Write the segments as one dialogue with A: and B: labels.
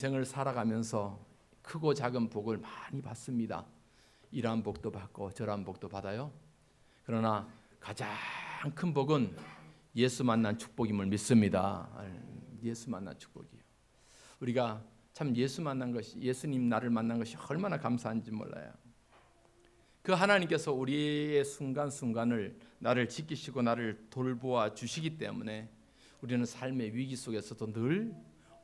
A: 인생을 살아가면서 크고 작은 복을 많이 받습니다. 이러한 복도 받고 저러한 복도 받아요. 그러나 가장 큰 복은 예수 만난 축복임을 믿습니다. 예수 만난 축복이에요. 우리가 참 예수 만난 것이, 예수님 나를 만난 것이 얼마나 감사한지 몰라요. 그 하나님께서 우리의 순간순간을 나를 지키시고 나를 돌보아 주시기 때문에 우리는 삶의 위기 속에서도 늘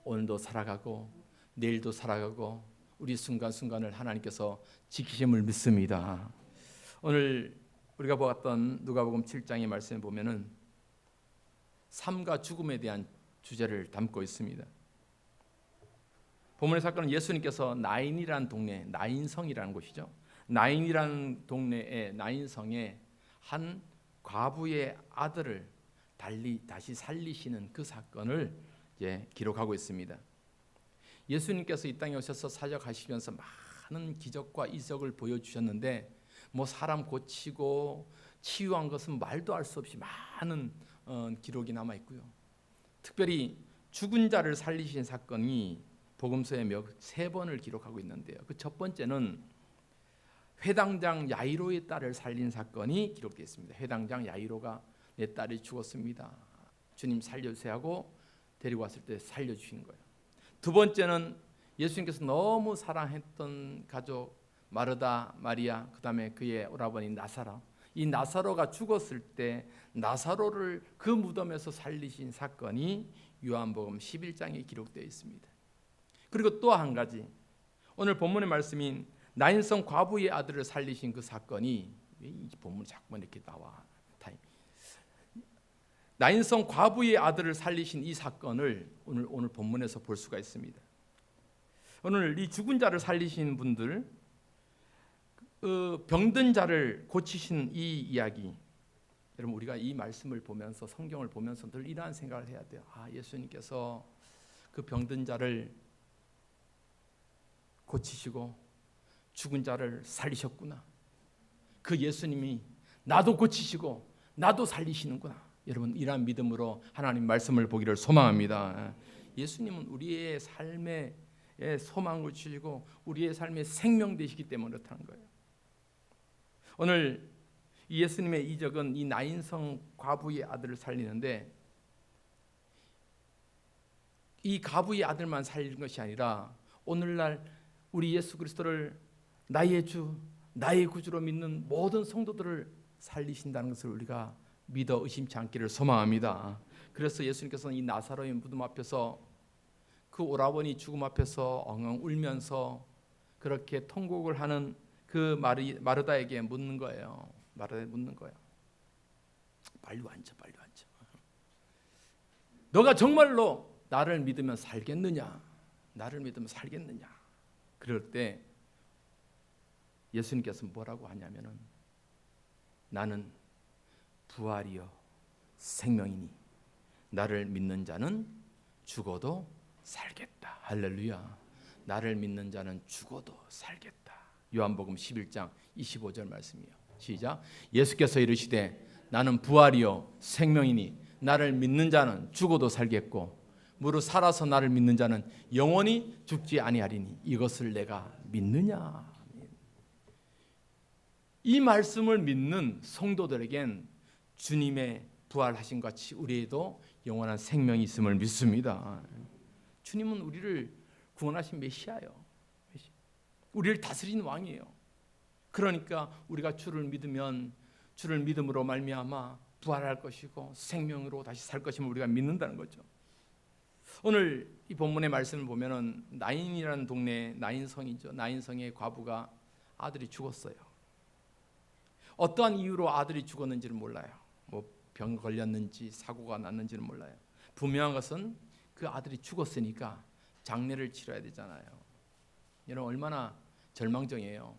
A: 오늘도 살아가고 내일도 살아가고 우리 순간순간을 하나님께서 지키심을 믿습니다. 오늘 우리가 보았던 누가복음 7장의 말씀에 보면은 삶과 죽음에 대한 주제를 담고 있습니다. 본문의 사건은 예수님께서 나인이라는 동네, 나인성이라는 곳이죠. 나인이라는 동네에 나인성에 한 과부의 아들을 다시 살리시는 그 사건을 기록하고 있습니다. 예수님께서 이 땅에 오셔서 사역하시면서 많은 기적과 이적을 보여주셨는데 사람 고치고 치유한 것은 말도 할 수 없이 많은 기록이 남아 있고요. 특별히 죽은 자를 살리신 사건이 복음서에 3번을 기록하고 있는데요. 그 첫 번째는 회당장 야이로의 딸을 살린 사건이 기록되어 있습니다. 회당장 야이로가 내 딸이 죽었습니다. 주님 살려주세요 하고 데리고 왔을 때 살려주신 거예요. 두 번째는 예수님께서 너무 사랑했던 가족 마르다, 마리아, 그 다음에 그의 오라버니 나사로, 이 나사로가 죽었을 때 나사로를 그 무덤에서 살리신 사건이 요한복음 11장에 기록되어 있습니다. 그리고 또 한 가지, 오늘 본문의 말씀인 나인성 과부의 아들을 살리신 그 사건이, 왜 이 본문이 자꾸만 이렇게 나와? 나인성 과부의 아들을 살리신 이 사건을 오늘 본문에서 볼 수가 있습니다. 오늘 이 죽은 자를 살리신 분들, 병든 자를 고치신 이 이야기, 여러분 우리가 이 말씀을 보면서 성경을 보면서 늘 이러한 생각을 해야 돼요. 예수님께서 그 병든 자를 고치시고 죽은 자를 살리셨구나. 그 예수님이 나도 고치시고 나도 살리시는구나. 여러분 이러한 믿음으로 하나님 말씀을 보기를 소망합니다. 예수님은 우리의 삶의 소망을 주시고 우리의 삶의 생명 되시기 때문에 그렇다는 거예요. 오늘 이 예수님의 이적은 이 나인성 과부의 아들을 살리는데, 이 과부의 아들만 살리는 것이 아니라 오늘날 우리 예수 그리스도를 나의 주, 나의 구주로 믿는 모든 성도들을 살리신다는 것을 우리가 믿어 의심치 않기를 소망합니다. 그래서 예수님께서는 이 나사로의 무덤 앞에서 그 오라버니 죽음 앞에서 엉엉 울면서 그렇게 통곡을 하는 그 마르다에게 묻는 거예요. 마르다에 묻는 거예요. 빨리 앉아. 너가 정말로 나를 믿으면 살겠느냐? 나를 믿으면 살겠느냐? 그럴 때 예수님께서 뭐라고 하냐면은 나는 부활이요 생명이니 나를 믿는 자는 죽어도 살겠다. 할렐루야. 나를 믿는 자는 죽어도 살겠다. 요한복음 11장 25절 말씀이에요. 시작. 예수께서 이르시되 나는 부활이요 생명이니 나를 믿는 자는 죽어도 살겠고 무릇 살아서 나를 믿는 자는 영원히 죽지 아니하리니 이것을 내가 믿느냐. 이 말씀을 믿는 성도들에겐 주님의 부활하신 같이 우리에도 영원한 생명이 있음을 믿습니다. 주님은 우리를 구원하신 메시아예요. 우리를 다스리는 왕이에요. 그러니까 우리가 주를 믿으면 주를 믿음으로 말미암아 부활할 것이고 생명으로 다시 살 것임을 우리가 믿는다는 거죠. 오늘 이 본문의 말씀을 보면은 나인이라는 동네, 나인성이죠. 나인성의 과부가 아들이 죽었어요. 어떠한 이유로 아들이 죽었는지는 몰라요. 병 걸렸는지 사고가 났는지는 몰라요. 분명한 것은 그 아들이 죽었으니까 장례를 치러야 되잖아요. 여러분 얼마나 절망적이에요.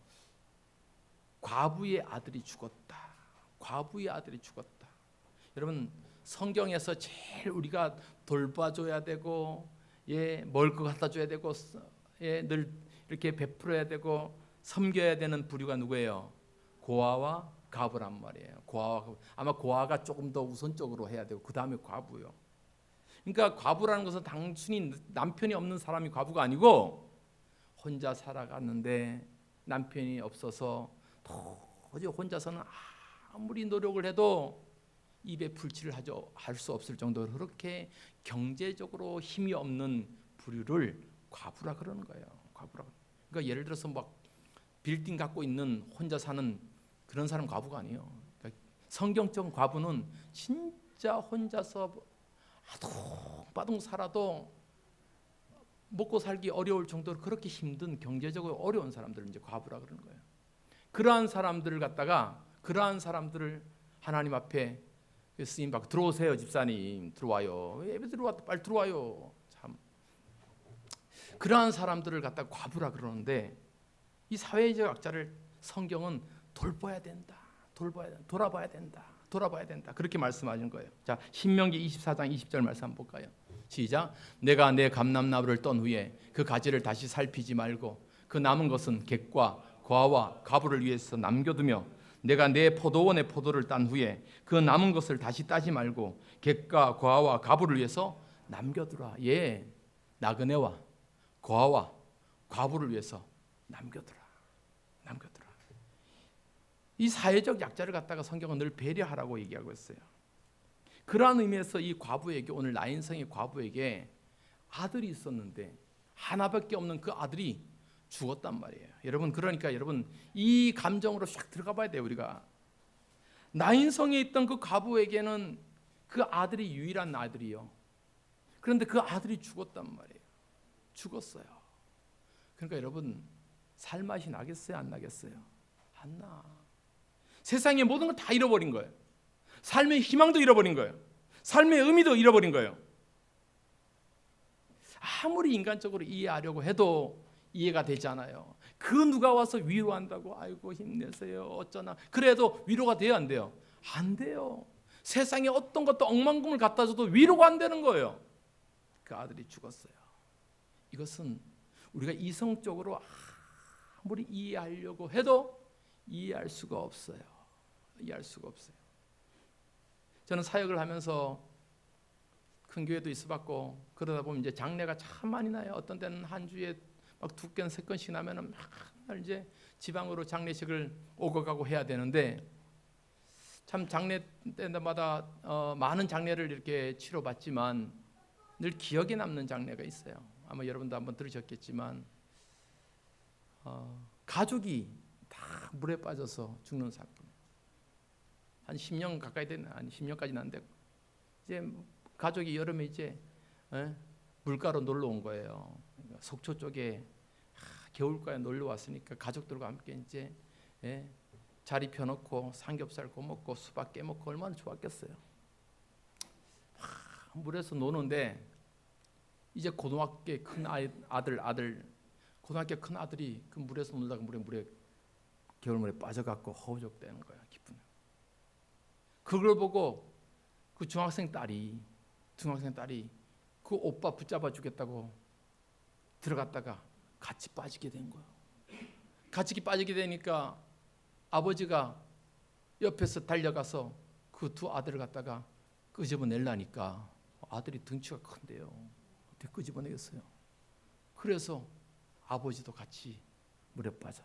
A: 과부의 아들이 죽었다. 과부의 아들이 죽었다. 여러분 성경에서 제일 우리가 돌봐줘야 되고 먹을 거 갖다 줘야 되고 늘 이렇게 베풀어야 되고 섬겨야 되는 부류가 누구예요? 고아와 과부란 말이에요. 아마 고아가 조금 더 우선적으로 해야 되고 그 다음에 과부요. 그러니까 과부라는 것은 단순히 남편이 없는 사람이 과부가 아니고 혼자 살아갔는데 남편이 없어서 도저히 혼자서는 아무리 노력을 해도 입에 불치를 할 수 없을 정도로 그렇게 경제적으로 힘이 없는 부류를 과부라 그러는 거예요. 과부라. 그러니까 예를 들어서 막 빌딩 갖고 있는 혼자 사는 그런 사람 과부가 아니에요. 그러니까 성경적 과부는 진짜 혼자서 아둥바둥 살아도 먹고 살기 어려울 정도로 그렇게 힘든 경제적으로 어려운 사람들을 이제 과부라 그러는 거예요. 그러한 사람들을 하나님 앞에 쓰임 받고 들어오세요 집사님 들어와요. 예배 들어왔다 빨리 들어와요. 참 그러한 사람들을 갖다가 과부라 그러는데 이 사회적 약자를 성경은 돌봐야 된다. 돌아봐야 된다. 그렇게 말씀하신 거예요. 자, 신명기 24장 20절 말씀 한번 볼까요? 시작. 내가 내 감람나무를 떤 후에 그 가지를 다시 살피지 말고 그 남은 것은 객과 과와 과부를 위해서 남겨두며 내가 내 포도원의 포도를 딴 후에 그 남은 것을 다시 따지 말고 객과 과와 과부를 위해서 남겨두라. 예, 나그네와 과와 과부를 위해서 남겨두라. 이 사회적 약자를 갖다가 성경은 늘 배려하라고 얘기하고 있어요. 그러한 의미에서 이 과부에게 오늘 나인성의 과부에게 아들이 있었는데 하나밖에 없는 그 아들이 죽었단 말이에요. 여러분 그러니까 여러분 이 감정으로 샥 들어가 봐야 돼요. 우리가 나인성에 있던 그 과부에게는 그 아들이 유일한 아들이요. 그런데 그 아들이 죽었단 말이에요. 죽었어요. 그러니까 여러분 살맛이 나겠어요? 안 나겠어요? 안 나. 세상의 모든 걸 다 잃어버린 거예요. 삶의 희망도 잃어버린 거예요. 삶의 의미도 잃어버린 거예요. 아무리 인간적으로 이해하려고 해도 이해가 되지 않아요. 그 누가 와서 위로한다고 아이고 힘내세요 어쩌나 그래도 위로가 돼요 안 돼요? 안 돼요. 세상에 어떤 것도 억만금을 갖다 줘도 위로가 안 되는 거예요. 그 아들이 죽었어요. 이것은 우리가 이성적으로 아무리 이해하려고 해도 이해할 수가 없어요. 저는 사역을 하면서 큰 교회도 있어봤고 그러다 보면 이제 장례가 참 많이 나요. 어떤 때는 한 주에 막 2건 3건씩 나면은 막 이제 지방으로 장례식을 오고 가고 해야 되는데 참 장례 때마다 많은 장례를 이렇게 치러봤지만 늘 기억에 남는 장례가 있어요. 아마 여러분도 한번 들으셨겠지만 가족이 다 물에 빠져서 죽는 사건. 한 10년 가까이 됐나? 아니 10년까지는 안 되고 이제 가족이 여름에 이제 물가로 놀러 온 거예요. 그러니까 속초 쪽에 겨울가에 놀러 왔으니까 가족들과 함께 이제 자리 펴놓고 삼겹살 구워 먹고 수박 깨 먹고 얼마나 좋았겠어요. 물에서 노는데 이제 고등학교 큰 아들 고등학교 큰 아들이 그 물에서 놀다가 물에 겨울물에 빠져갖고 허우적대는 거야. 기쁜. 그걸 보고 그 중학생 딸이 그 오빠 붙잡아 주겠다고 들어갔다가 같이 빠지게 된 거예요. 같이 빠지게 되니까 아버지가 옆에서 달려가서 그 두 아들을 갖다가 끄집어내려니까 아들이 등치가 큰데요. 어떻게 끄집어내겠어요? 그래서 아버지도 같이 물에 빠져.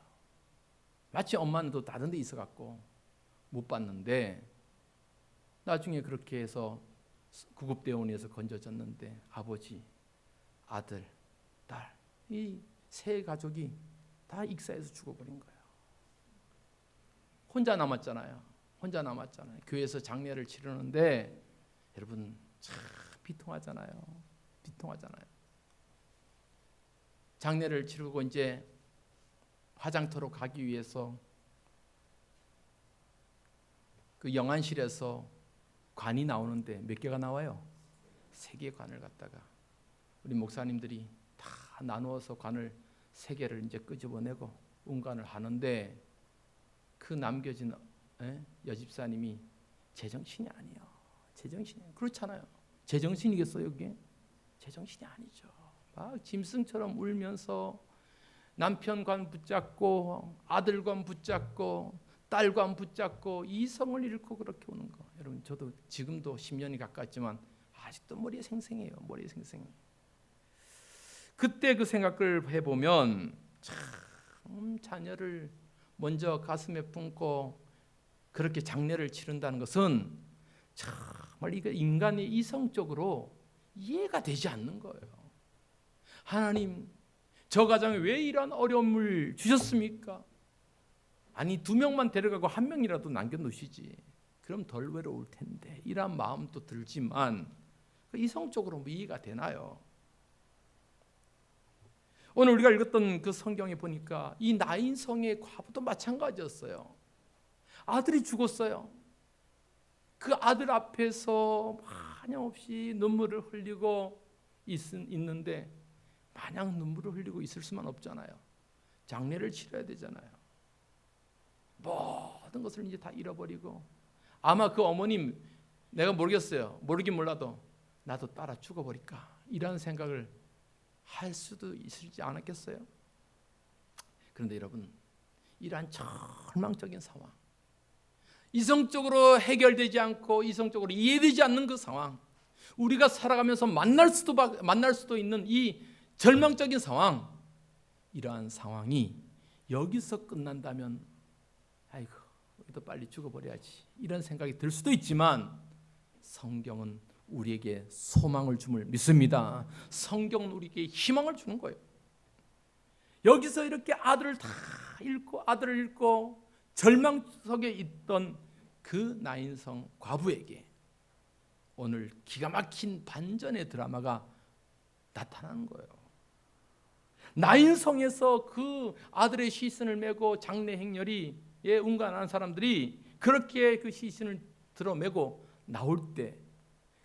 A: 마치 엄마는 또 다른 데 있어갖고 못 봤는데 나중에 그렇게 해서 구급대원에서 건져졌는데 아버지, 아들, 딸 이 세 가족이 다 익사해서 죽어버린 거예요. 혼자 남았잖아요. 교회에서 장례를 치르는데 여러분 참 비통하잖아요. 장례를 치르고 이제 화장터로 가기 위해서 그 영안실에서 관이 나오는데 몇 개가 나와요? 3개의 관을 갖다가 우리 목사님들이 다 나누어서 관을 3개를 이제 끄집어내고 운관을 하는데 그 남겨진 여집사님이 제정신이 아니에요. 그렇잖아요. 제정신이겠어요, 그게? 제정신이 아니죠. 막 짐승처럼 울면서 남편 관 붙잡고 아들 관 붙잡고 딸 관 붙잡고 이성을 잃고 그렇게 오는 거. 여러분 저도 지금도 10년이 가깝지만 아직도 머리에 생생해요. 머리에 생생. 그때 그 생각을 해보면 참 자녀를 먼저 가슴에 품고 그렇게 장례를 치른다는 것은 정말 이거 인간의 이성적으로 이해가 되지 않는 거예요. 하나님, 저 가정에 왜 이런 어려움을 주셨습니까? 아니 2명만 데려가고 1명이라도 남겨놓으시지. 그럼 덜 외로울 텐데. 이런 마음도 들지만 이성적으로 이해가 되나요? 오늘 우리가 읽었던 그 성경에 보니까 이 나인성의 과부도 마찬가지였어요. 아들이 죽었어요. 그 아들 앞에서 마냥없이 눈물을 흘리고 있는데 마냥 눈물을 흘리고 있을 수만 없잖아요. 장례를 치러야 되잖아요. 모든 것을 이제 다 잃어버리고 아마 그 어머님 내가 모르겠어요. 모르긴 몰라도 나도 따라 죽어버릴까 이런 생각을 할 수도 있지 않았겠어요? 그런데 여러분, 이러한 절망적인 상황, 이성적으로 해결되지 않고 이성적으로 이해되지 않는 그 상황, 우리가 살아가면서 만날 수도 있는 이 절망적인 상황, 이러한 상황이 여기서 끝난다면 아이고 우리도 빨리 죽어버려야지 이런 생각이 들 수도 있지만 성경은 우리에게 소망을 줌을 믿습니다. 성경은 우리에게 희망을 주는 거예요. 여기서 이렇게 아들을 잃고 절망 속에 있던 그 나인성 과부에게 오늘 기가 막힌 반전의 드라마가 나타나는 거예요. 나인성에서 그 아들의 시신을 메고 장례 행렬이 운반한 사람들이 그렇게 그 시신을 들어메고 나올 때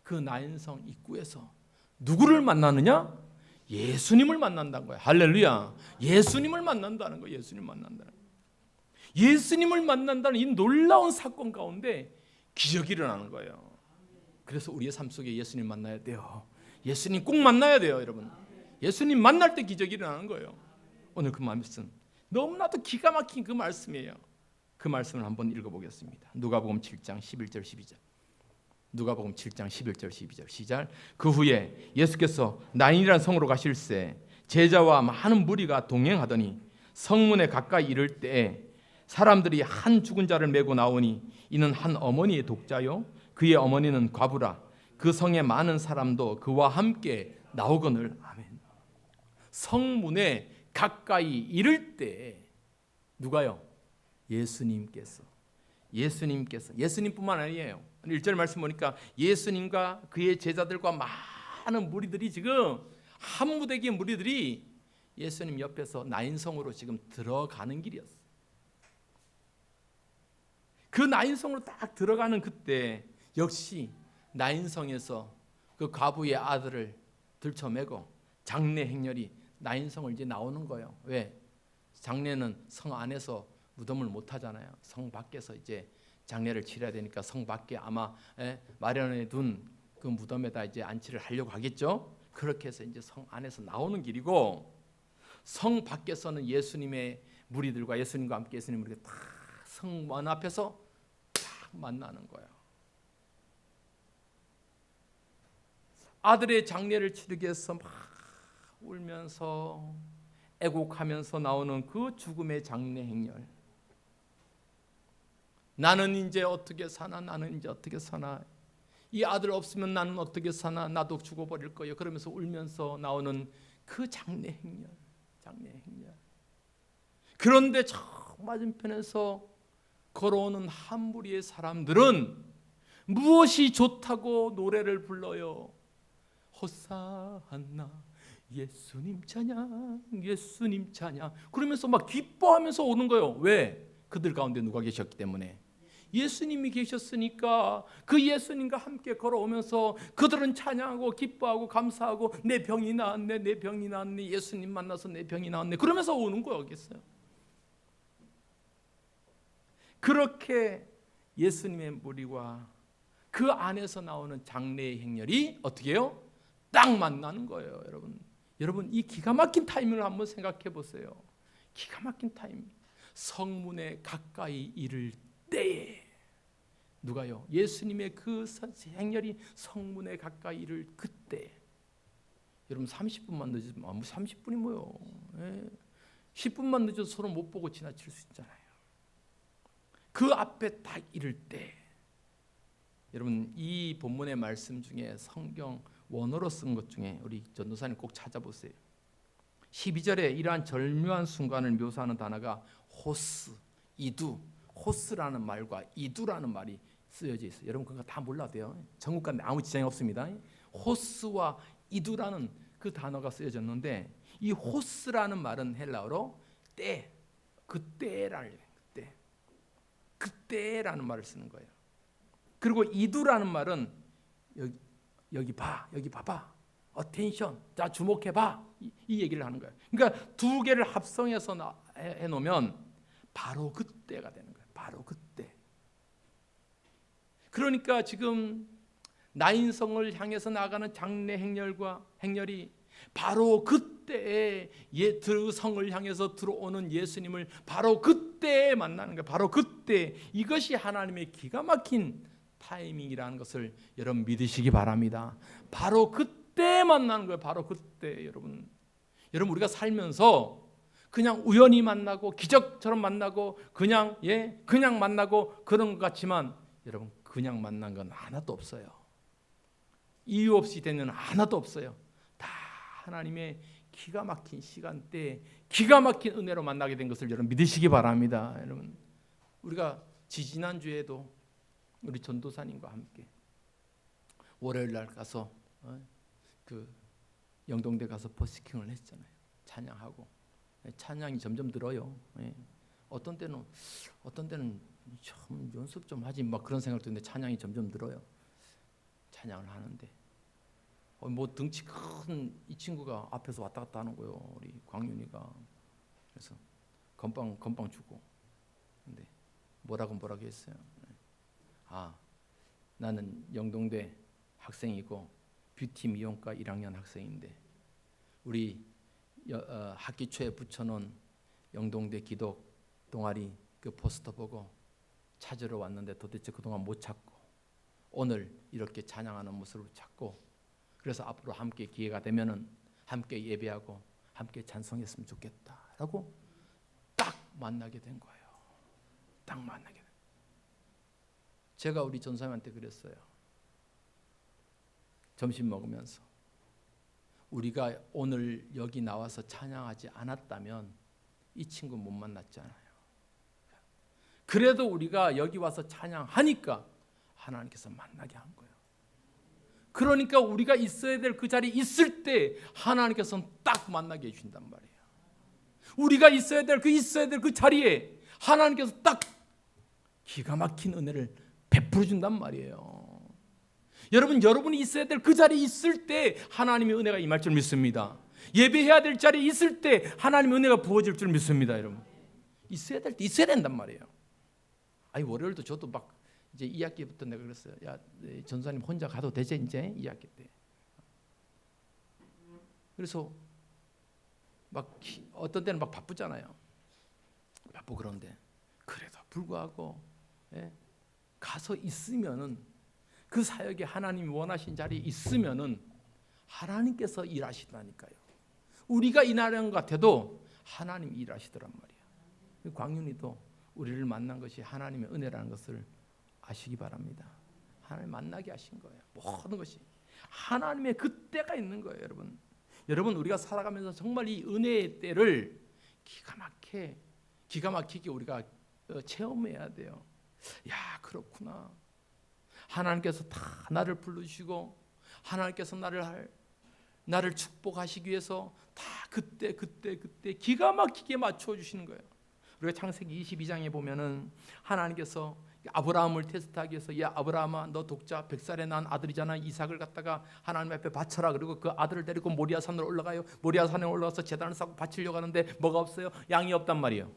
A: 그 나인성 입구에서 누구를 만나느냐? 예수님을 만난다는 거예요. 할렐루야. 예수님을 만난다는 거예요. 예수님을 만난다는 이 놀라운 사건 가운데 기적이 일어나는 거예요. 그래서 우리의 삶 속에 예수님 만나야 돼요. 예수님 꼭 만나야 돼요, 여러분. 예수님 만날 때 기적이 일어나는 거예요. 오늘 그 말씀 너무나도 기가 막힌 그 말씀이에요. 그 말씀을 한번 읽어보겠습니다. 누가복음 7장 11절 12절. 누가복음 7장 11절 12절 시작. 그 후에 예수께서 나인이라는 성으로 가실새 제자와 많은 무리가 동행하더니 성문에 가까이 이를 때에 사람들이 한 죽은 자를 메고 나오니 이는 한 어머니의 독자요 그의 어머니는 과부라. 그 성에 많은 사람도 그와 함께 나오거늘. 아멘. 성문에 가까이 이를 때 누가요? 예수님뿐만 아니에요. 1절 말씀 보니까 예수님과 그의 제자들과 많은 무리들이 지금 한 무대기의 무리들이 예수님 옆에서 나인성으로 지금 들어가는 길이었어요. 그 나인성으로 딱 들어가는 그때 역시 나인성에서 그 과부의 아들을 들쳐매고 장례 행렬이 나인성을 이제 나오는 거예요. 왜? 장례는 성 안에서 무덤을 못 하잖아요. 성 밖에서 이제 장례를 치러야 되니까 성 밖에 아마 마련해 둔 그 무덤에다 이제 안치를 하려고 하겠죠. 그렇게 해서 이제 성 안에서 나오는 길이고 성 밖에서는 예수님의 무리들과 예수님과 함께 예수님 우리가 다 성문 앞에서 딱 만나는 거예요. 아들의 장례를 치르기 위해서 막 울면서 애곡하면서 나오는 그 죽음의 장례 행렬. 나는 이제 어떻게 사나? 이 아들 없으면 나는 어떻게 사나? 나도 죽어버릴 거예요. 그러면서 울면서 나오는 그 장례 행렬. 그런데 저 맞은편에서 걸어오는 한 무리의 사람들은 무엇이 좋다고 노래를 불러요? 호사한나 예수님 찬양 그러면서 막 기뻐하면서 오는 거예요. 왜? 그들 가운데 누가 계셨기 때문에. 예수님이 계셨으니까 그 예수님과 함께 걸어오면서 그들은 찬양하고 기뻐하고 감사하고 내 병이 나았네 예수님 만나서 내 병이 나았네 그러면서 오는 거였겠어요. 그렇게 예수님의 무리와 그 안에서 나오는 장례의 행렬이 어떻게 해요? 딱 만나는 거예요. 여러분 이 기가 막힌 타이밍을 한번 생각해 보세요. 기가 막힌 타이밍. 성문에 가까이 이를 때에 누가요? 예수님의 그 행렬이 성문에 가까이 이를 그때. 여러분 30분만 늦으면 30분이 뭐요? 10분만 늦어서 서로 못 보고 지나칠 수 있잖아요. 그 앞에 딱 이를 때, 여러분 이 본문의 말씀 중에 성경 원어로 쓴 것 중에 우리 전도사님 꼭 찾아보세요. 12절에 이러한 절묘한 순간을 묘사하는 단어가 호스, 이두, 호스라는 말과 이두라는 말이 쓰여져 있어요. 여러분 그거 다 몰라도 돼요. 전국 간데 아무 지장이 없습니다. 호스와 이두라는 그 단어가 쓰여졌는데, 이 호스라는 말은 헬라어로 때, 그때라는 그때라는 말을 쓰는 거예요. 그리고 이두라는 말은 여기 봐, 여기 봐봐, attention, 자 주목해봐, 이 얘기를 하는 거예요. 그러니까 두 개를 합성해서 해놓으면 바로 그때가 되는 거예요. 바로 그때. 그러니까 지금 나인성을 향해서 나가는 장례 행렬이 바로 그때에 그 성을 향해서 들어오는 예수님을 바로 그때에 만나는 거예요. 바로 그때. 이것이 하나님의 기가 막힌 타이밍이라는 것을 여러분 믿으시기 바랍니다. 바로 그때 만나는 거예요. 바로 그때. 여러분 우리가 살면서 그냥 우연히 만나고 기적처럼 만나고 그냥 만나고 그런 것 같지만, 여러분 그냥 만난 건 하나도 없어요. 이유 없이 되는 하나도 없어요. 다 하나님의 기가 막힌 시간대에 기가 막힌 은혜로 만나게 된 것을 여러분 믿으시기 바랍니다. 여러분 우리가 지지난주에도 우리 전도사님과 함께 월요일 날 가서 그 영동대 가서 버스킹을 했잖아요. 찬양하고. 찬양이 점점 늘어요. 어떤 때는 참 연습 좀 하지 막 그런 생각도 드는데 찬양이 점점 늘어요. 찬양을 하는데 뭐 덩치 큰 이 친구가 앞에서 왔다 갔다 하는 거예요. 우리 광윤이가. 그래서 건빵 주고. 근데 뭐라고 했어요. 나는 영동대 학생이고 뷰티 미용과 1학년 학생인데 우리 학기 초에 붙여놓은 영동대 기독 동아리 그 포스터 보고 찾으러 왔는데 도대체 그동안 못 찾고 오늘 이렇게 찬양하는 모습을 찾고, 그래서 앞으로 함께 기회가 되면은 함께 예배하고 함께 찬송했으면 좋겠다라고 딱 만나게 된 거예요. 딱 만나게 된. 제가 우리 전사님한테 그랬어요. 점심 먹으면서 우리가 오늘 여기 나와서 찬양하지 않았다면 이 친구 못 만났잖아요. 그래도 우리가 여기 와서 찬양하니까 하나님께서 만나게 한 거예요. 그러니까 우리가 있어야 될 그 자리에 있을 때 하나님께서는 딱 만나게 해주신단 말이에요. 우리가 있어야 될 그 자리에 하나님께서 딱 기가 막힌 은혜를 베풀어 준단 말이에요. 여러분이 있어야 될 그 자리에 있을 때 하나님의 은혜가 임할 줄 믿습니다. 예배해야 될 자리에 있을 때 하나님의 은혜가 부어질 줄 믿습니다. 여러분 있어야 될 때 있어야 된단 말이에요. 월요일도 저도 막 이제 2학기부터 내가 그랬어요. 야, 전사님 혼자 가도 되지 이제 2학기 때. 그래서 막 어떤 때는 막 바쁘잖아요. 바쁘고 그런데 그래도 불구하고 가서 있으면은 그 사역에 하나님이 원하신 자리에 있으면은 하나님께서 일하시다니까요. 우리가 일하는 것 같아도 하나님이 일하시더란 말이에요. 광윤이도 우리를 만난 것이 하나님의 은혜라는 것을 아시기 바랍니다. 하나님 만나게 하신 거예요. 모든 것이 하나님의 그때가 있는 거예요. 여러분 우리가 살아가면서 정말 이 은혜의 때를 기가 막히게 우리가 체험해야 돼요. 야, 그렇구나. 하나님께서 다 나를 불러주시고 하나님께서 나를 축복하시기 위해서 다 그때 기가 막히게 맞춰주시는 거예요. 우리가 창세기 22장에 보면은 하나님께서 아브라함을 테스트하기 위해서 야 아브라함아 너 독자 100살에 난 아들이잖아. 이삭을 갖다가 하나님 앞에 바쳐라. 그리고 그 아들을 데리고 모리아산으로 올라가요. 모리아산에 올라가서 제단을 쌓고 바치려고 하는데 뭐가 없어요? 양이 없단 말이에요.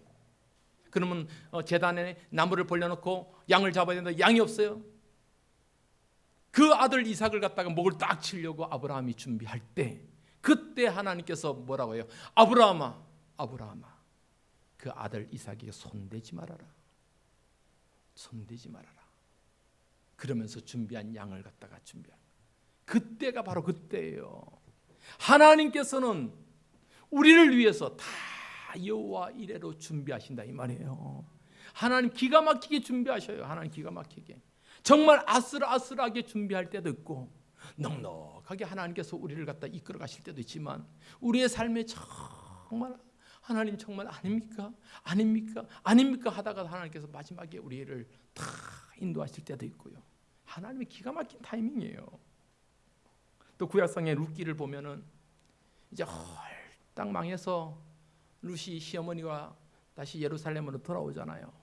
A: 그러면 제단에 나무를 벌려놓고 양을 잡아야 되는데 양이 없어요. 그 아들 이삭을 갖다가 목을 딱 치려고 아브라함이 준비할 때 그때 하나님께서 뭐라고 해요? 아브라함아 그 아들 이삭에게 손대지 말아라. 그러면서 준비한 양을 갖다가 준비한 그때가 바로 그때예요. 하나님께서는 우리를 위해서 다 여호와 이레로 준비하신다 이 말이에요. 하나님 기가 막히게 준비하셔요. 하나님 기가 막히게 정말 아슬아슬하게 준비할 때도 있고 넉넉하게 하나님께서 우리를 갖다 이끌어 가실 때도 있지만 우리의 삶에 정말 하나님 정말 아닙니까? 아닙니까? 아닙니까? 하다가 하나님께서 마지막에 우리를 다 인도하실 때도 있고요. 하나님의 기가 막힌 타이밍이에요. 또 구약성의 룻기를 보면은 이제 홀딱 망해서 룻이 시어머니와 다시 예루살렘으로 돌아오잖아요.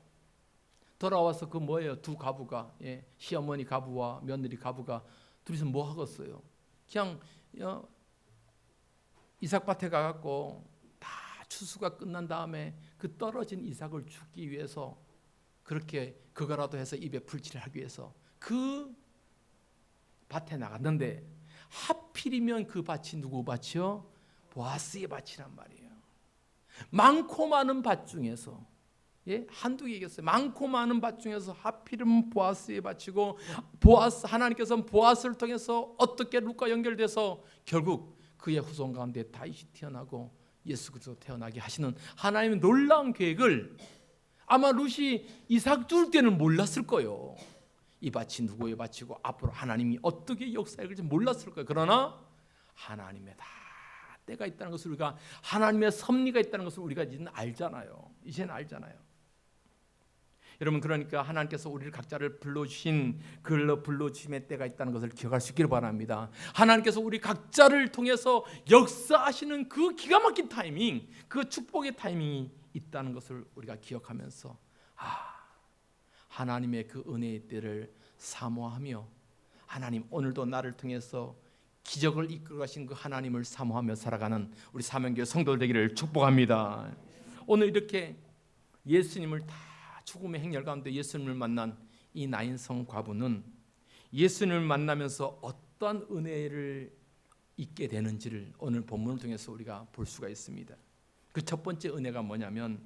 A: 돌아와서 그 뭐예요? 두 가부가 시어머니 가부와 며느리 가부가 둘이서 뭐 하겠어요? 그냥 이삭밭에 가갖고 다 추수가 끝난 다음에 그 떨어진 이삭을 죽기 위해서 그렇게 그거라도 해서 입에 풀칠을 하기 위해서 그 밭에 나갔는데 하필이면 그 밭이 누구 밭이요? 보아스의 밭이란 말이에요. 많고 많은 밭 중에서 한두 개겠어요. 많고 많은 밭 중에서 하필이면 보아스의 밭이고 하나님께서는 보아스를 통해서 어떻게 룻과 연결돼서 결국 그의 후손 가운데 다윗이 태어나고 예수 그리스도 태어나게 하시는 하나님의 놀라운 계획을 아마 룻이 이삭 줄 때는 몰랐을 거예요. 이 밭이 누구의 밭이고 앞으로 하나님이 어떻게 역사해 갈지 몰랐을 거예요. 그러나 하나님의 다 때가 있다는 것을 우리가 하나님의 섭리가 있다는 것을 우리가 이제는 알잖아요. 이제는 알잖아요. 여러분 그러니까 하나님께서 우리를 각자를 불러주신 불러주심의 때가 있다는 것을 기억할 수 있기를 바랍니다. 하나님께서 우리 각자를 통해서 역사하시는 그 기가 막힌 타이밍, 그 축복의 타이밍이 있다는 것을 우리가 기억하면서 하나님의 그 은혜의 때를 사모하며 하나님 오늘도 나를 통해서 기적을 이끌어 가신 그 하나님을 사모하며 살아가는 우리 사명교회 성도들 되기를 축복합니다. 오늘 이렇게 예수님을 다 죽음의 행렬 가운데 예수님을 만난 이 나인성 과부는 예수님을 만나면서 어떤 은혜를 잊게 되는지를 오늘 본문을 통해서 우리가 볼 수가 있습니다. 그 첫 번째 은혜가 뭐냐면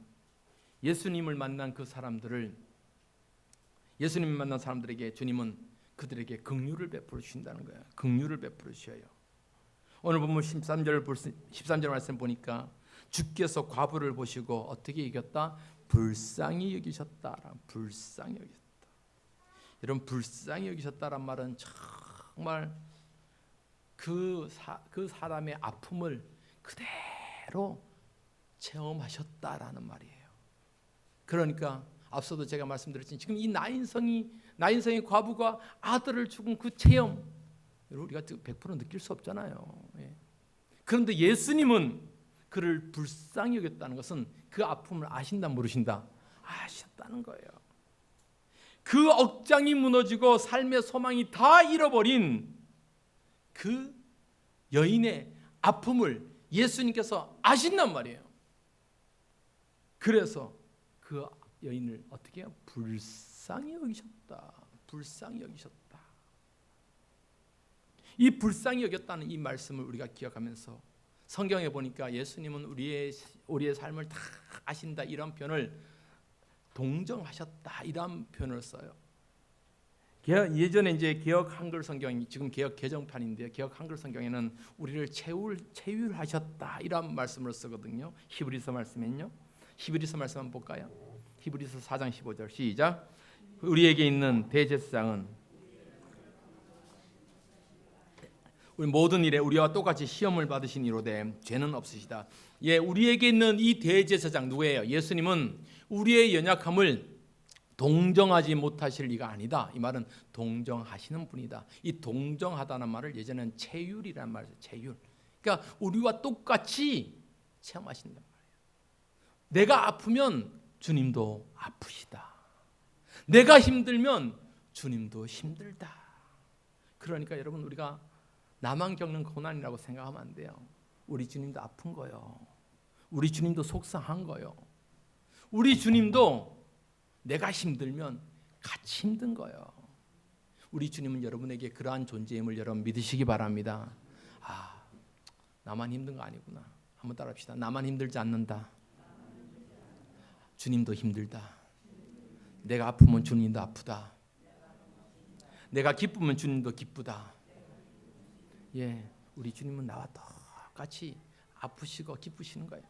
A: 예수님을 만난 그 사람들을 예수님을 만난 사람들에게 주님은 그들에게 긍휼을 베풀어 주신다는 거예요. 긍휼을 베풀어 주셔요. 오늘 본문 13절 말씀 보니까 주께서 과부를 보시고 어떻게 여겼다? 불쌍히 여기셨다. 불쌍히 여기셨다. 여러분 불쌍히 여기셨다란 말은 정말 그 사람의 아픔을 그대로 체험하셨다라는 말이에요. 그러니까 앞서도 제가 말씀드렸지만 지금 이 나인성의 과부가 아들을 죽은 그 체험 우리가 100% 느낄 수 없잖아요. 그런데 예수님은 그를 불쌍히 여겼다는 것은 그 아픔을 아신다 모르신다? 아셨다는 거예요. 그 억장이 무너지고 삶의 소망이 다 잃어버린 그 여인의 아픔을 예수님께서 아신단 말이에요. 그래서 그 여인을 어떻게 해요? 불쌍히 여기셨다. 불쌍히 여기셨다. 이 불쌍히 여겼다는 이 말씀을 우리가 기억하면서 성경에 보니까 예수님은 우리의 삶을 다 아신다 이런 표현을 동정하셨다 이런 표현을 써요. 예전에 이제 개역 한글 성경 지금 개역 개정판인데요. 개역 한글 성경에는 우리를 체휼하셨다 이런 말씀을 쓰거든요. 히브리서 말씀은요. 히브리서 말씀 한번 볼까요? 히브리서 4장 15절 시작. 우리에게 있는 대제사장은 우리 모든 일에 우리와 똑같이 시험을 받으신 이로되 죄는 없으시다. 우리에게 있는 이 대제사장 누구예요? 예수님은 우리의 연약함을 동정하지 못하실 리가 아니다. 이 말은 동정하시는 분이다. 이 동정하다는 말을 예전에는 체휼이라는 말이에요. 체휼. 그러니까 우리와 똑같이 체험하신단 말이에요. 내가 아프면 주님도 아프시다. 내가 힘들면 주님도 힘들다. 그러니까 여러분 우리가 나만 겪는 고난이라고 생각하면 안 돼요. 우리 주님도 아픈 거예요. 우리 주님도 속상한 거예요. 우리 주님도 내가 힘들면 같이 힘든 거예요. 우리 주님은 여러분에게 그러한 존재임을 여러분 믿으시기 바랍니다. 나만 힘든 거 아니구나. 한번 따라합시다. 나만 힘들지 않는다. 주님도 힘들다. 내가 아프면 주님도 아프다. 내가 기쁘면 주님도 기쁘다. 예, 우리 주님은 나와 똑같이 아프시고 기쁘시는 거예요.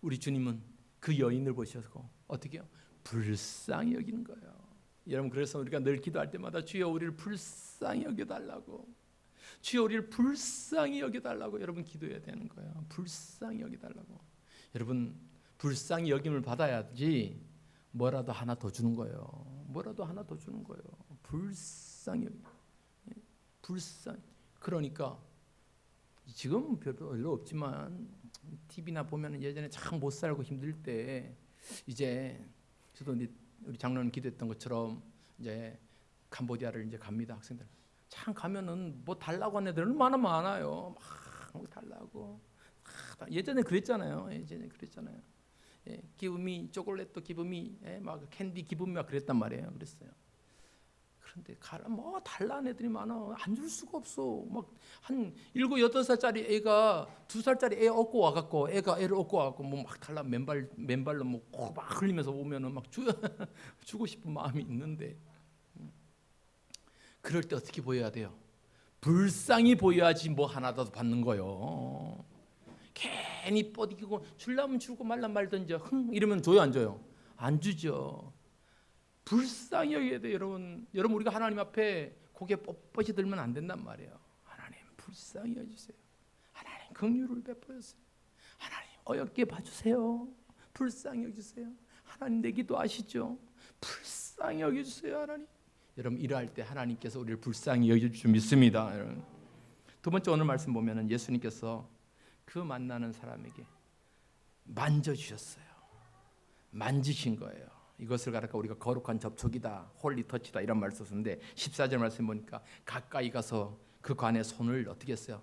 A: 우리 주님은 그 여인을 보셔서 어떻게 해요? 불쌍히 여기는 거예요. 여러분, 그래서 우리가 늘 기도할 때마다 주여 우리를 불쌍히 여겨달라고, 주여 우리를 불쌍히 여겨달라고 여러분 기도해야 되는 거예요. 불쌍히 여겨달라고. 여러분, 불쌍히 여김을 받아야지 뭐라도 하나 더 주는 거예요. 뭐라도 하나 더 주는 거예요. 불쌍히 여기. 불쌍. 그러니까 지금 별로 없지만 TV나 보면 예전에 참 못 살고 힘들 때 이제 저도 우리 장로님 기도했던 것처럼 이제 캄보디아를 이제 갑니다. 학생들 참 가면은 뭐 달라고 하는 애들 얼마나 많아요. 막 달라고. 예전에 그랬잖아요. 예, 기브미 초콜릿도 기브미, 예, 막 캔디 기브미 막 그랬단 말이에요. 그랬어요. 그런데 가라 뭐 달라는 애들이 많아. 안 줄 수가 없어. 막 한 7, 8살짜리 애가 2살짜리 애 얻고 와갖고 애가 애를 얻고 와갖고 뭐 막 달라 맨발로 뭐 막 흘리면서 오면은 막 주고 싶은 마음이 있는데, 그럴 때 어떻게 보여야 돼요? 불쌍히 보여야지 뭐 하나라도 받는 거요. 괜히 뻗이고 줄라면 주고 말라 말든지 이러면 줘요 안 줘요? 안 주죠. 불쌍히 여겨야 돼요. 여러분 우리가 하나님 앞에 고개 뻣뻣이 들면 안 된단 말이에요. 하나님 불쌍히 여주세요. 하나님 긍휼을 베푸세요. 하나님 어렵게 봐주세요. 불쌍히 여주세요. 하나님 내 기도 아시죠? 불쌍히 여겨주세요. 하나님. 여러분 일할 때 하나님께서 우리를 불쌍히 여겨줄 줄 믿습니다. 여러분. 두 번째 오늘 말씀 보면은 예수님께서 그 만나는 사람에게 만져주셨어요. 만지신 거예요. 이것을 갖다가 우리가 거룩한 접촉이다, 홀리 터치다 이런 말 썼는데 14절 말씀 보니까 가까이 가서 그 관에 손을 어떻게 했어요?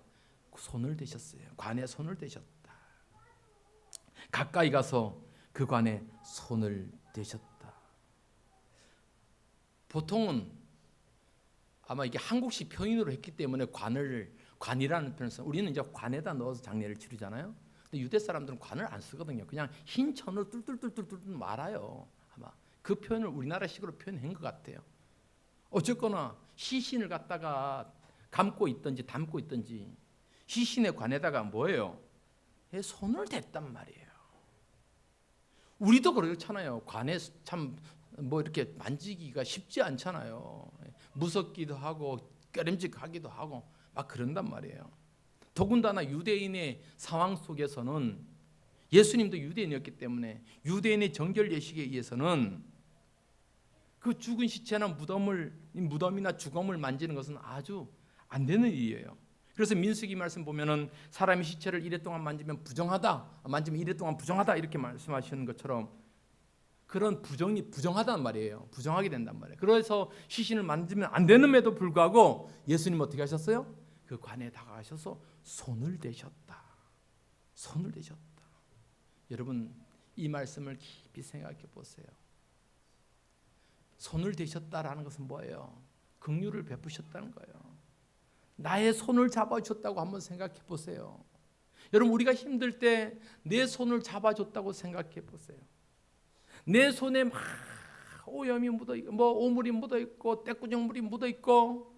A: 손을 대셨어요. 관에 손을 대셨다. 가까이 가서 그 관에 손을 대셨다. 보통은 아마 이게 한국식 표현으로 했기 때문에 관이라는 표현을 써요. 우리는 이제 관에다 넣어서 장례를 치르잖아요. 근데 유대 사람들은 관을 안 쓰거든요. 그냥 흰 천으로 뚫뚫뚫뚫 말아요. 아마 그 표현을 우리나라식으로 표현한 것 같아요. 어쨌거나 시신을 갖다가 감고 있든지 담고 있든지 시신의 관에다가 뭐예요? 손을 댔단 말이에요. 우리도 그렇잖아요. 관에 참 뭐 이렇게 만지기가 쉽지 않잖아요. 무섭기도 하고 꺼림직하기도 하고 막 그런단 말이에요. 더군다나 유대인의 상황 속에서는 예수님도 유대인이었기 때문에 유대인의 정결 예식에 의해서는 그 죽은 시체나 무덤이나 죽음을 만지는 것은 아주 안 되는 일이에요. 그래서 민수기 말씀 보면은 사람이 시체를 이래 동안 만지면 부정하다, 만지면 이래 동안 부정하다 이렇게 말씀하시는 것처럼 그런 부정이 부정하단 말이에요. 부정하게 된단 말이에요. 그래서 시신을 만지면 안 되는데도 불구하고 예수님 어떻게 하셨어요? 그 관에 다가가셔서 손을 대셨다. 손을 대셨다. 여러분 이 말씀을 깊이 생각해 보세요. 손을 대셨다라는 것은 뭐예요? 긍휼을 베푸셨다는 거예요. 나의 손을 잡아주셨다고 한번 생각해 보세요. 여러분 우리가 힘들 때 내 손을 잡아줬다고 생각해 보세요. 내 손에 막 오염이 묻어 있고 뭐 오물이 묻어 있고 때꾸정물이 묻어 있고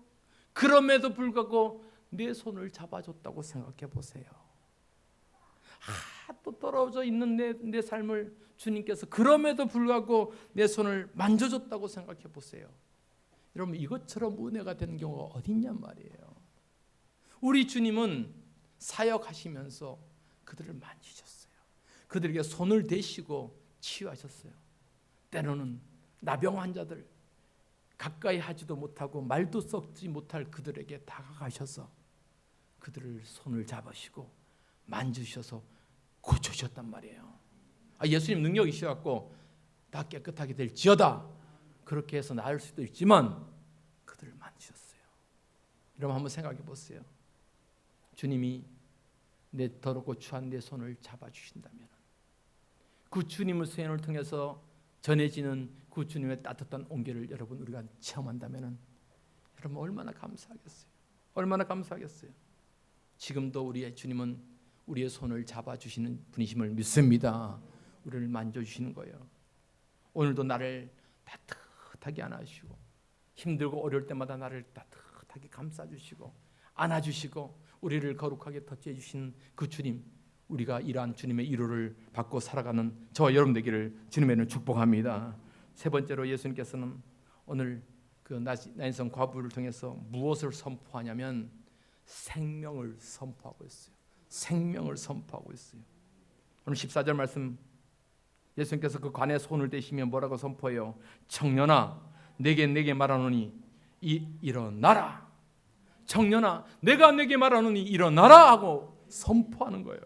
A: 그럼에도 불구하고 내 손을 잡아줬다고 생각해 보세요. 또 떨어져 있는 내 삶을 주님께서 그럼에도 불구하고 내 손을 만져줬다고 생각해 보세요. 여러분 이것처럼 은혜가 되는 경우가 어디 있냔 말이에요. 우리 주님은 사역하시면서 그들을 만지셨어요. 그들에게 손을 대시고 치유하셨어요. 때로는 나병 환자들 가까이 하지도 못하고 말도 섞지 못할 그들에게 다가가셔서 그들을 손을 잡으시고 만지셔서 고쳐주셨단 말이에요. 예수님 능력이 있어갖고 다 깨끗하게 될지어다 그렇게 해서 나을 수도 있지만 그들을 만지셨어요. 여러분 한번 생각해 보세요. 주님이 내 더럽고 추한 내 손을 잡아주신다면 그 주님의 수행을 통해서 전해지는 그 주님의 따뜻한 온기를 여러분 우리가 체험한다면 여러분 얼마나 감사하겠어요. 얼마나 감사하겠어요. 지금도 우리의 주님은 우리의 손을 잡아주시는 분이심을 믿습니다. 우리를 만져주시는 거예요. 오늘도 나를 따뜻하게 안아주시고 힘들고 어려울 때마다 나를 따뜻하게 감싸주시고 안아주시고 우리를 거룩하게 터치해 주신 그 주님, 우리가 이러한 주님의 위로를 받고 살아가는 저와 여러분 되기를 주님의 이름으로 축복합니다. 세 번째로 예수님께서는 오늘 그 나인성 과부를 통해서 무엇을 선포하냐면 생명을 선포하고 있어요. 생명을 선포하고 있어요. 오늘 14절 말씀, 예수님께서 그 관에 손을 대시며 뭐라고 선포해요? 청년아, 내게 말하노니 일어나라. 청년아, 내가 내게 말하노니 일어나라 하고 선포하는 거예요.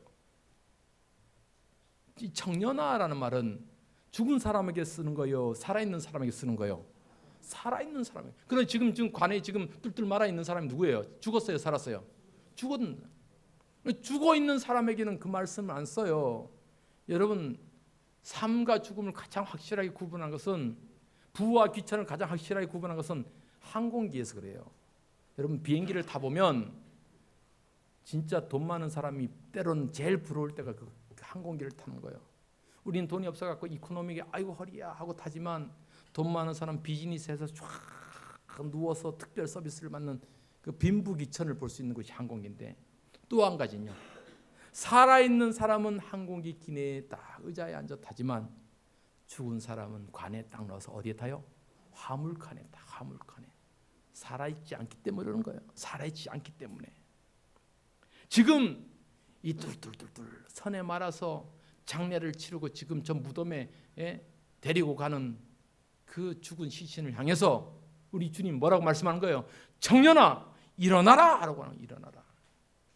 A: 이 청년아라는 말은 죽은 사람에게 쓰는 거예요? 살아있는 사람에게 쓰는 거예요? 살아있는 사람이에요. 그런데 지금 관에 지금 뚫뚫 말아 있는 사람이 누구예요? 죽었어요? 살았어요? 죽어 있는 사람에게는 그 말씀을 안 써요. 여러분, 삶과 죽음을 가장 확실하게 구분한 것은, 부와 귀천을 가장 확실하게 구분한 것은 항공기에서 그래요. 여러분, 비행기를 타보면 진짜 돈 많은 사람이 때로는 제일 부러울 때가 그 항공기를 타는 거예요. 우리는 돈이 없어갖고 이코노미게 아이고 허리야 하고 타지만, 돈 많은 사람 비즈니스에서 쫙 누워서 특별 서비스를 받는 그 빈부귀천을 볼 수 있는 것이 항공기인데, 또 한 가지는요, 살아있는 사람은 항공기 기내에 딱 의자에 앉아 타지만 죽은 사람은 관에 딱 넣어서 어디에 타요? 화물칸에 타. 화물칸에. 살아있지 않기 때문에 그러는 거예요. 살아있지 않기 때문에. 지금 이 뚫뚫뚫뚫 선에 말아서 장례를 치르고 지금 저 무덤에 데리고 가는 그 죽은 시신을 향해서 우리 주님 뭐라고 말씀하는 거예요? 청년아, 일어나라 하라고 하는 거예요. 일어나라.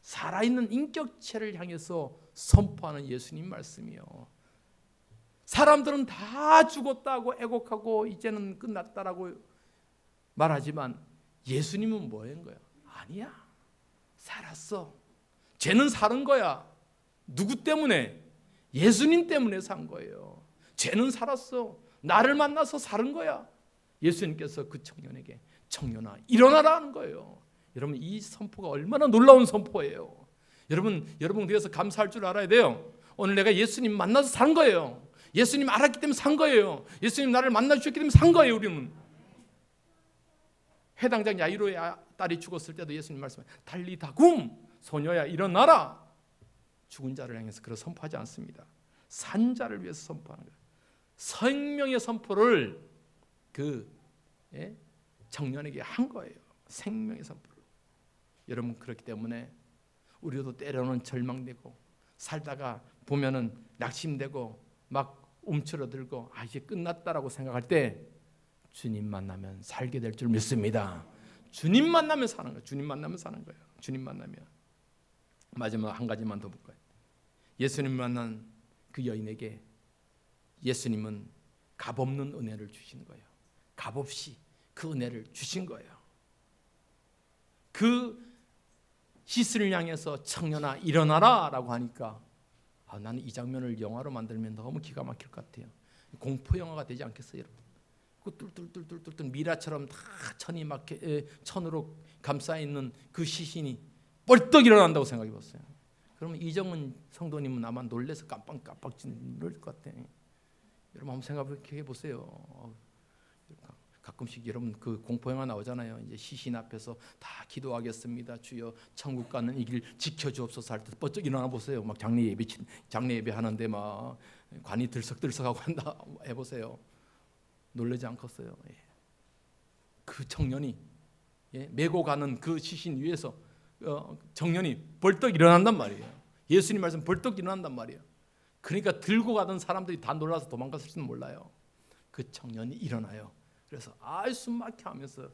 A: 살아있는 인격체를 향해서 선포하는 예수님 말씀이요. 사람들은 다 죽었다고 애곡하고 이제는 끝났다라고 말하지만 예수님은 뭐인 거야? 아니야. 살았어. 쟤는 사는 거야. 누구 때문에? 예수님 때문에 산 거예요. 쟤는 살았어. 나를 만나서 사는 거야. 예수님께서 그 청년에게 청년아 일어나라 하는 거예요. 여러분, 이 선포가 얼마나 놀라운 선포예요. 여러분 그래서 감사할 줄 알아야 돼요. 오늘 내가 예수님 만나서 산 거예요. 예수님 알았기 때문에 산 거예요. 예수님 나를 만나 주셨기 때문에 산 거예요. 우리는 해당장 야이로의 딸이 죽었을 때도 예수님 말씀하세요. 달리다굼, 소녀야 일어나라. 죽은 자를 향해서 그렇게 선포하지 않습니다. 산 자를 위해서 선포하는 거예요. 생명의 선포를 그 청년에게 한 거예요. 생명의 선포를. 여러분, 그렇기 때문에 우리도 때로는 절망되고 살다가 보면은 낙심되고 막 움츠러들고 이제 끝났다라고 생각할 때 주님 만나면 살게 될 줄 믿습니다. 주님 만나면 사는 거예요. 주님 만나면 사는 거예요. 주님 만나면. 마지막 한 가지만 더 볼까요? 예수님 만난 그 여인에게 예수님은 값없는 은혜를 주신 거예요. 값없이 그 은혜를 주신 거예요. 그 시스를 향해서 청년아 일어나라 라고 하니까 나는 이 장면을 영화로 만들면 너무 기가 막힐 것 같아요. 공포 영화가 되지 않겠어요, 여러분? 그 뚫뚫뚫뚫뚫 미라처럼 다 천으로 감싸 있는 그 시신이 벌떡 일어난다고 생각해 봤어요. 그러면 이정은 성도님은 아마 놀래서 깜빡깜빡 놀릴 것 같아. 여러분 한번 생각해 보세요. 가끔씩 여러분 그 공포 영화 나오잖아요. 이제 시신 앞에서 다 기도하겠습니다. 주여 천국 가는 이 길 지켜주옵소서 할 때 번쩍 일어나 보세요. 막 장례 예배 하는데 막 관이 들썩들썩하고 한다 해보세요. 놀라지 않겠어요? 그 청년이 메고 가는 그 시신 위에서 청년이 벌떡 일어난단 말이에요. 예수님 말씀 벌떡 일어난단 말이에요. 그러니까 들고 가던 사람들이 다 놀라서 도망갔을지는 몰라요. 그 청년이 일어나요. 그래서 숨 막혀 하면서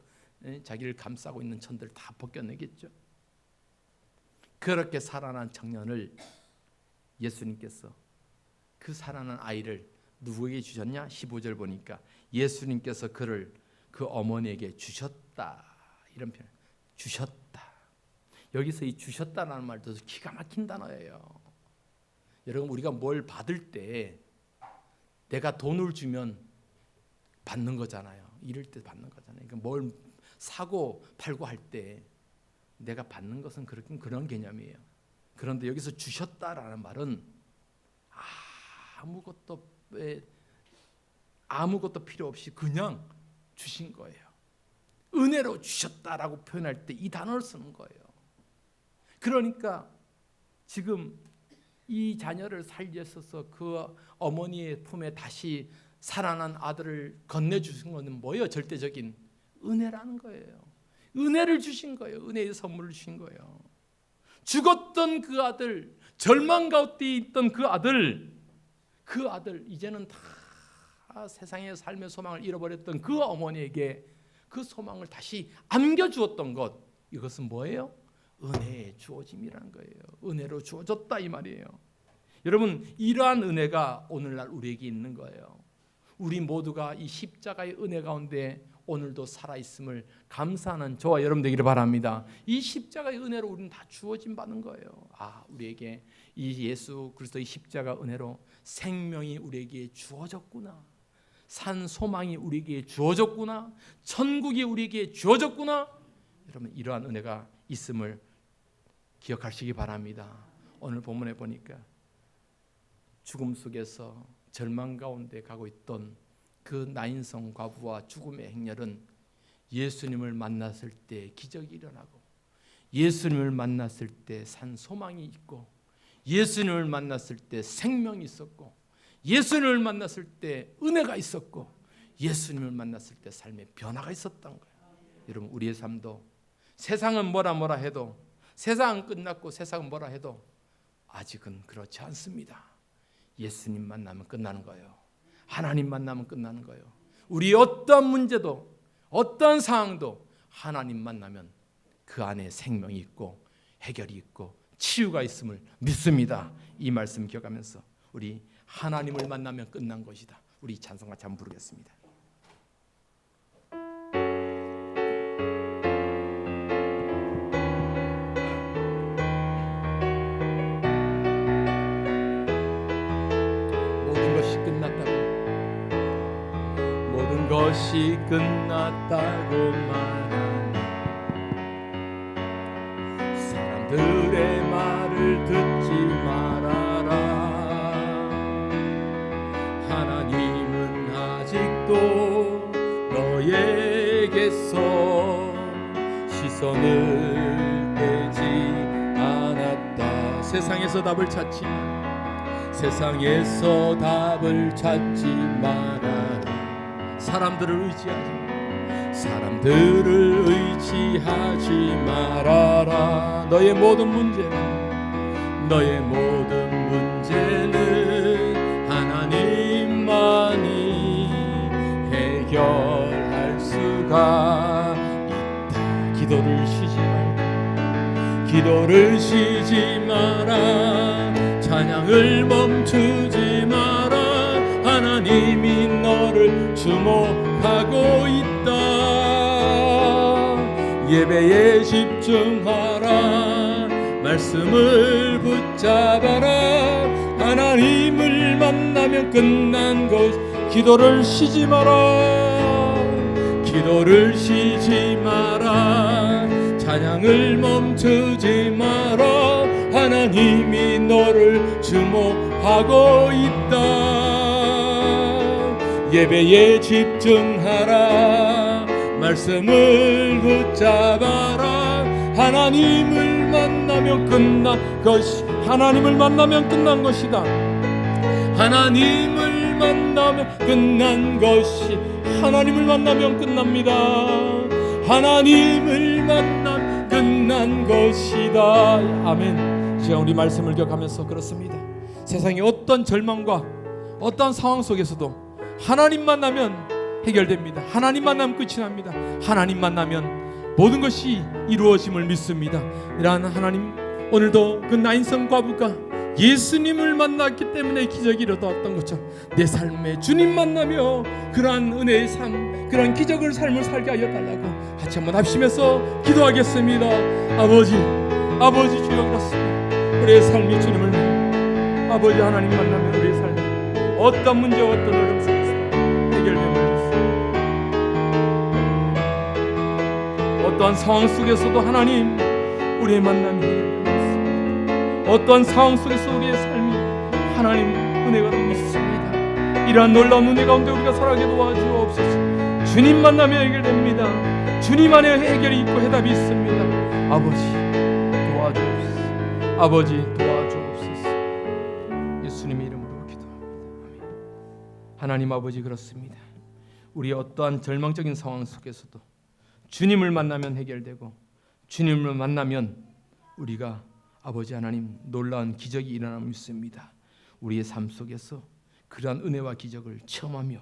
A: 자기를 감싸고 있는 천들 다 벗겨내겠죠. 그렇게 살아난 청년을 예수님께서 그 살아난 아이를 누구에게 주셨냐? 15절 보니까 예수님께서 그를 그 어머니에게 주셨다. 이런 표현. 주셨다. 여기서 이 주셨다라는 말도 기가 막힌 단어예요. 여러분, 우리가 뭘 받을 때 내가 돈을 주면 받는 거잖아요. 이럴 때 받는 거잖아요. 그러니까 뭘 사고 팔고 할 때 내가 받는 것은 그런 개념이에요. 그런데 여기서 주셨다라는 말은 아무것도 필요 없이 그냥 주신 거예요. 은혜로 주셨다라고 표현할 때 이 단어를 쓰는 거예요. 그러니까 지금 이 자녀를 살려서 그 어머니의 품에 다시 살아난 아들을 건네주신 것은 뭐예요? 절대적인 은혜라는 거예요. 은혜를 주신 거예요. 은혜의 선물을 주신 거예요. 죽었던 그 아들, 절망 가운데 있던 그 아들 이제는 다 세상의 삶의 소망을 잃어버렸던 그 어머니에게 그 소망을 다시 안겨주었던 것, 이것은 뭐예요? 은혜의 주어짐이라는 거예요. 은혜로 주어졌다 이 말이에요. 여러분, 이러한 은혜가 오늘날 우리에게 있는 거예요. 우리 모두가 이 십자가의 은혜 가운데 오늘도 살아있음을 감사하는 저와 여러분 되기를 바랍니다. 이 십자가의 은혜로 우리는 다 주어진 받는 거예요. 우리에게 이 예수 그리스도의 십자가 은혜로 생명이 우리에게 주어졌구나, 산 소망이 우리에게 주어졌구나, 천국이 우리에게 주어졌구나. 여러분, 이러한 은혜가 있음을 기억하시기 바랍니다. 오늘 본문에 보니까 죽음 속에서 절망 가운데 가고 있던 그 나인성 과부와 죽음의 행렬은 예수님을 만났을 때 기적이 일어나고, 예수님을 만났을 때 산 소망이 있고, 예수님을 만났을 때 생명이 있었고, 예수님을 만났을 때 은혜가 있었고, 예수님을 만났을 때 삶의 변화가 있었던 거예요. 여러분, 우리의 삶도 세상은 뭐라 해도, 세상은 끝났고 세상은 뭐라 해도 아직은 그렇지 않습니다. 예수님 만나면 끝나는 거예요. 하나님 만나면 끝나는 거예요. 우리 어떤 문제도 어떤 상황도 하나님 만나면 그 안에 생명이 있고 해결이 있고 치유가 있음을 믿습니다. 이 말씀 기억하면서 우리 하나님을 만나면 끝난 것이다. 우리 찬송 같이 한번 부르겠습니다. 것이 끝났다고 말하니 사람들의 말을 듣지 말아라. 하나님은 아직도 너에게서 시선을 떼지 않았다. 세상에서 답을 찾지 마라. 사람들을 의지하지 말아라. 너의 모든 문제는 하나님만이 해결할 수가 있다. 기도를 쉬지 마라. 찬양을 멈추지 마라. 하나님이 너를 주목하고 있다. 예배에 집중하라. 말씀을 붙잡아라. 하나님을 만나면 끝난 것. 기도를 쉬지 마라. 찬양을 멈추지 마라. 하나님이 너를 주목하고 있다. 예배에 집중하라. 말씀을 붙잡아라. 하나님을 만나면 끝난 것이, 하나님을 만나면 끝난 것이다. 하나님을 만나면 끝난 것이, 하나님을 만나면 끝납니다. 하나님을 만나면 끝난 것이다. 아멘. 지금 우리 말씀을 기억하면서 그렇습니다. 세상의 어떤 절망과 어떤 상황 속에서도 하나님 만나면 해결됩니다. 하나님 만나면 끝이 납니다. 하나님 만나면 모든 것이 이루어짐을 믿습니다. 이러한 하나님, 오늘도 그 나인성 과부가 예수님을 만났기 때문에 기적이 일어났던 것처럼 내 삶에 주님 만나며 그러한 은혜의 삶, 그러한 기적을 삶을 살게 하여 달라고 같이 한번 합심해서 기도하겠습니다. 아버지 주여, 그렇습니다. 우리의 삶이 주님을 아버지 하나님 만나면 우리의 삶이 어떤 문제와 어떤 어려움 속에서 해결됨을 믿습니다. 어떠한 상황 속에서도 하나님 우리의 만남이 해결됩니다. 어떠한 상황 속에서 우리의 삶이 하나님 은혜가 믿습니다. 이러한 놀라운 은혜 가운데 우리가 살아가게 도와주옵소서. 주님 만나면 해결됩니다. 주님 안에 해결이 있고 해답이 있습니다. 아버지 도와주옵소서. 아버지 도와주옵소서. 예수님의 이름으로 기도합니다. 아멘. 하나님 아버지, 그렇습니다. 우리의 어떠한 절망적인 상황 속에서도 주님을 만나면 해결되고, 주님을 만나면 우리가 아버지 하나님 놀라운 기적이 일어남을 믿습니다. 우리의 삶 속에서 그러한 은혜와 기적을 체험하며,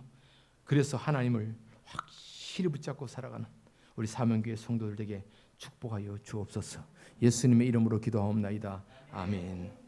A: 그래서 하나님을 확실히 붙잡고 살아가는 우리 사명교회 성도들에게 축복하여 주옵소서. 예수님의 이름으로 기도하옵나이다. 아멘.